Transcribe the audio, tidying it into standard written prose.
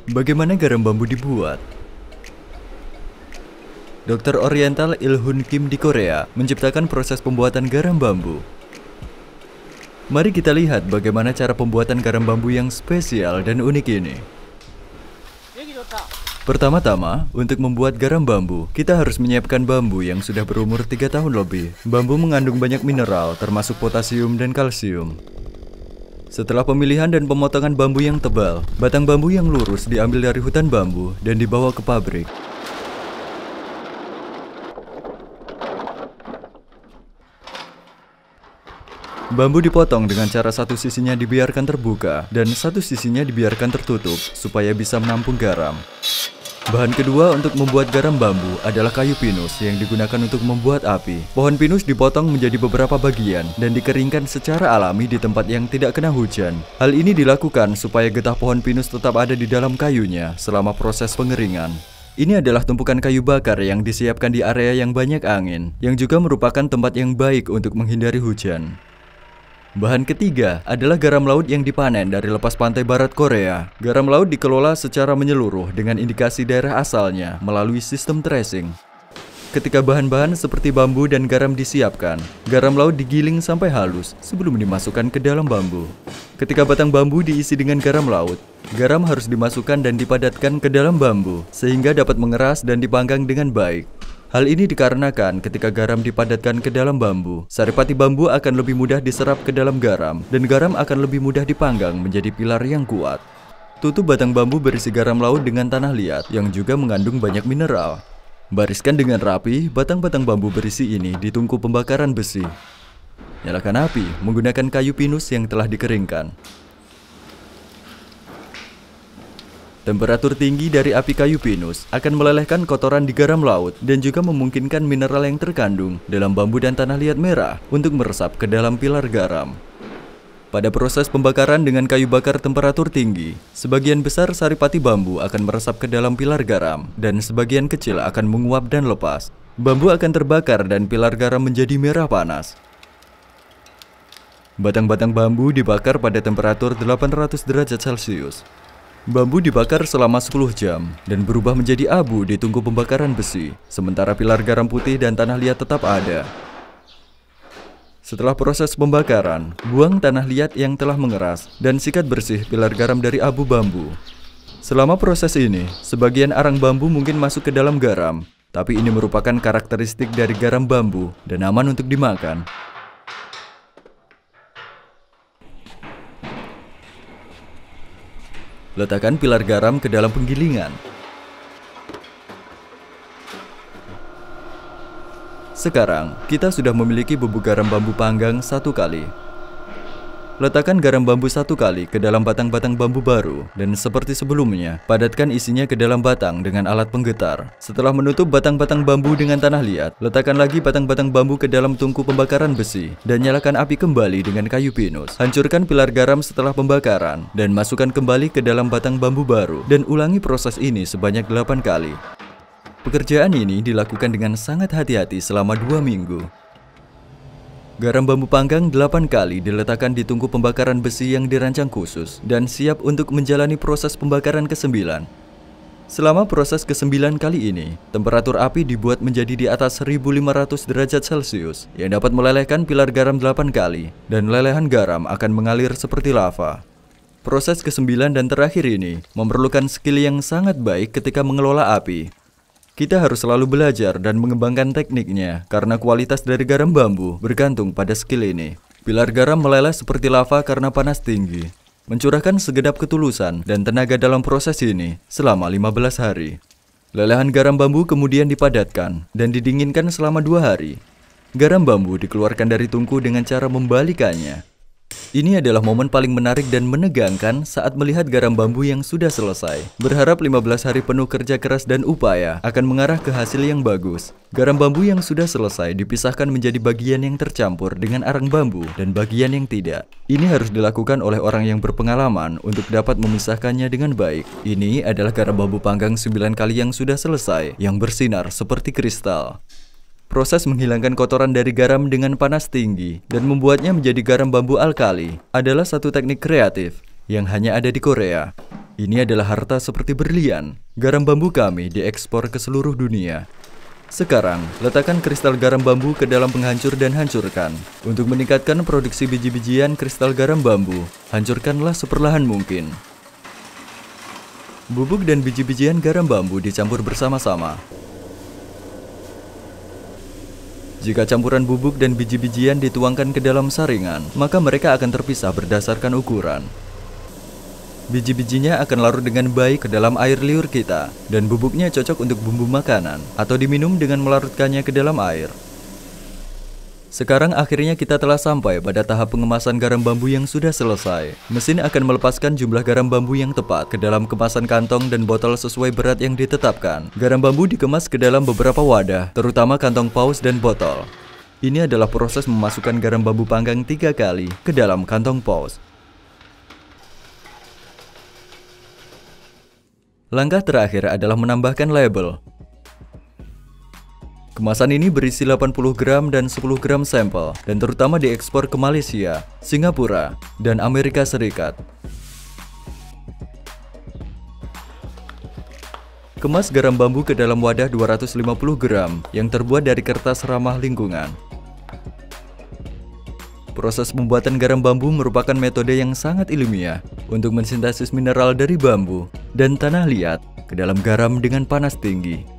Bagaimana garam bambu dibuat? Dr. Oriental Il-hun Kim di Korea menciptakan proses pembuatan garam bambu. Mari kita lihat bagaimana cara pembuatan garam bambu yang spesial dan unik ini. Pertama-tama, untuk membuat garam bambu, kita harus menyiapkan bambu yang sudah berumur 3 tahun lebih. Bambu mengandung banyak mineral, termasuk potasium dan kalsium. Setelah pemilihan dan pemotongan bambu yang tebal, batang bambu yang lurus diambil dari hutan bambu dan dibawa ke pabrik. Bambu dipotong dengan cara satu sisinya dibiarkan terbuka dan satu sisinya dibiarkan tertutup supaya bisa menampung garam. Bahan kedua untuk membuat garam bambu adalah kayu pinus yang digunakan untuk membuat api. Pohon pinus dipotong menjadi beberapa bagian dan dikeringkan secara alami di tempat yang tidak kena hujan. Hal ini dilakukan supaya getah pohon pinus tetap ada di dalam kayunya selama proses pengeringan. Ini adalah tumpukan kayu bakar yang disiapkan di area yang banyak angin, yang juga merupakan tempat yang baik untuk menghindari hujan. Bahan ketiga adalah garam laut yang dipanen dari lepas pantai barat Korea. Garam laut dikelola secara menyeluruh dengan indikasi daerah asalnya melalui sistem tracing. Ketika bahan-bahan seperti bambu dan garam disiapkan, garam laut digiling sampai halus sebelum dimasukkan ke dalam bambu. Ketika batang bambu diisi dengan garam laut, garam harus dimasukkan dan dipadatkan ke dalam bambu sehingga dapat mengeras dan dipanggang dengan baik. Hal ini dikarenakan ketika garam dipadatkan ke dalam bambu, saripati bambu akan lebih mudah diserap ke dalam garam, dan garam akan lebih mudah dipanggang menjadi pilar yang kuat. Tutup batang bambu berisi garam laut dengan tanah liat yang juga mengandung banyak mineral. Bariskan dengan rapi batang-batang bambu berisi ini di tungku pembakaran besi. Nyalakan api menggunakan kayu pinus yang telah dikeringkan. Temperatur tinggi dari api kayu pinus akan melelehkan kotoran di garam laut dan juga memungkinkan mineral yang terkandung dalam bambu dan tanah liat merah untuk meresap ke dalam pilar garam. Pada proses pembakaran dengan kayu bakar temperatur tinggi, sebagian besar saripati bambu akan meresap ke dalam pilar garam dan sebagian kecil akan menguap dan lepas. Bambu akan terbakar dan pilar garam menjadi merah panas. Batang-batang bambu dibakar pada temperatur 800 derajat Celcius. Bambu dibakar selama 10 jam dan berubah menjadi abu di tungku pembakaran besi, sementara pilar garam putih dan tanah liat tetap ada. Setelah proses pembakaran, buang tanah liat yang telah mengeras dan sikat bersih pilar garam dari abu bambu. Selama proses ini, sebagian arang bambu mungkin masuk ke dalam garam, tapi ini merupakan karakteristik dari garam bambu dan aman untuk dimakan. Letakkan pilar garam ke dalam penggilingan. Sekarang, kita sudah memiliki bubuk garam bambu panggang 1 kali. Letakkan garam bambu 1 kali ke dalam batang-batang bambu baru, dan seperti sebelumnya, padatkan isinya ke dalam batang dengan alat penggetar. Setelah menutup batang-batang bambu dengan tanah liat, letakkan lagi batang-batang bambu ke dalam tungku pembakaran besi, dan nyalakan api kembali dengan kayu pinus. Hancurkan pilar garam setelah pembakaran, dan masukkan kembali ke dalam batang bambu baru, dan ulangi proses ini sebanyak 8 kali. Pekerjaan ini dilakukan dengan sangat hati-hati selama 2 minggu. Garam bambu panggang 8 kali diletakkan di tungku pembakaran besi yang dirancang khusus dan siap untuk menjalani proses pembakaran ke-9. Selama proses ke-9 kali ini, temperatur api dibuat menjadi di atas 1500 derajat Celcius yang dapat melelehkan pilar garam 8 kali dan lelehan garam akan mengalir seperti lava. Proses ke-9 dan terakhir ini memerlukan skill yang sangat baik ketika mengelola api. Kita harus selalu belajar dan mengembangkan tekniknya karena kualitas dari garam bambu bergantung pada skill ini. Pilar garam meleleh seperti lava karena panas tinggi. Mencurahkan segenap ketulusan dan tenaga dalam proses ini selama 15 hari. Lelehan garam bambu kemudian dipadatkan dan didinginkan selama 2 hari. Garam bambu dikeluarkan dari tungku dengan cara membalikannya. Ini adalah momen paling menarik dan menegangkan saat melihat garam bambu yang sudah selesai. Berharap 15 hari penuh kerja keras dan upaya akan mengarah ke hasil yang bagus. Garam bambu yang sudah selesai dipisahkan menjadi bagian yang tercampur dengan arang bambu dan bagian yang tidak. Ini harus dilakukan oleh orang yang berpengalaman untuk dapat memisahkannya dengan baik. Ini adalah garam bambu panggang 9 kali yang sudah selesai, yang bersinar seperti kristal. Proses menghilangkan kotoran dari garam dengan panas tinggi dan membuatnya menjadi garam bambu alkali adalah satu teknik kreatif yang hanya ada di Korea. Ini adalah harta seperti berlian. Garam bambu kami diekspor ke seluruh dunia. Sekarang, letakkan kristal garam bambu ke dalam penghancur dan hancurkan. Untuk meningkatkan produksi biji-bijian kristal garam bambu, hancurkanlah seperlahan mungkin. Bubuk dan biji-bijian garam bambu dicampur bersama-sama. Jika campuran bubuk dan biji-bijian dituangkan ke dalam saringan, maka mereka akan terpisah berdasarkan ukuran. Biji-bijinya akan larut dengan baik ke dalam air liur kita, dan bubuknya cocok untuk bumbu makanan, atau diminum dengan melarutkannya ke dalam air. Sekarang akhirnya kita telah sampai pada tahap pengemasan garam bambu yang sudah selesai. Mesin akan melepaskan jumlah garam bambu yang tepat ke dalam kemasan kantong dan botol sesuai berat yang ditetapkan. Garam bambu dikemas ke dalam beberapa wadah, terutama kantong paus dan botol. Ini adalah proses memasukkan garam bambu panggang 3 kali ke dalam kantong paus. Langkah terakhir adalah menambahkan label. Kemasan ini berisi 80 gram dan 10 gram sampel, dan terutama diekspor ke Malaysia, Singapura, dan Amerika Serikat. Kemas garam bambu ke dalam wadah 250 gram yang terbuat dari kertas ramah lingkungan. Proses pembuatan garam bambu merupakan metode yang sangat ilmiah untuk mensintesis mineral dari bambu dan tanah liat ke dalam garam dengan panas tinggi.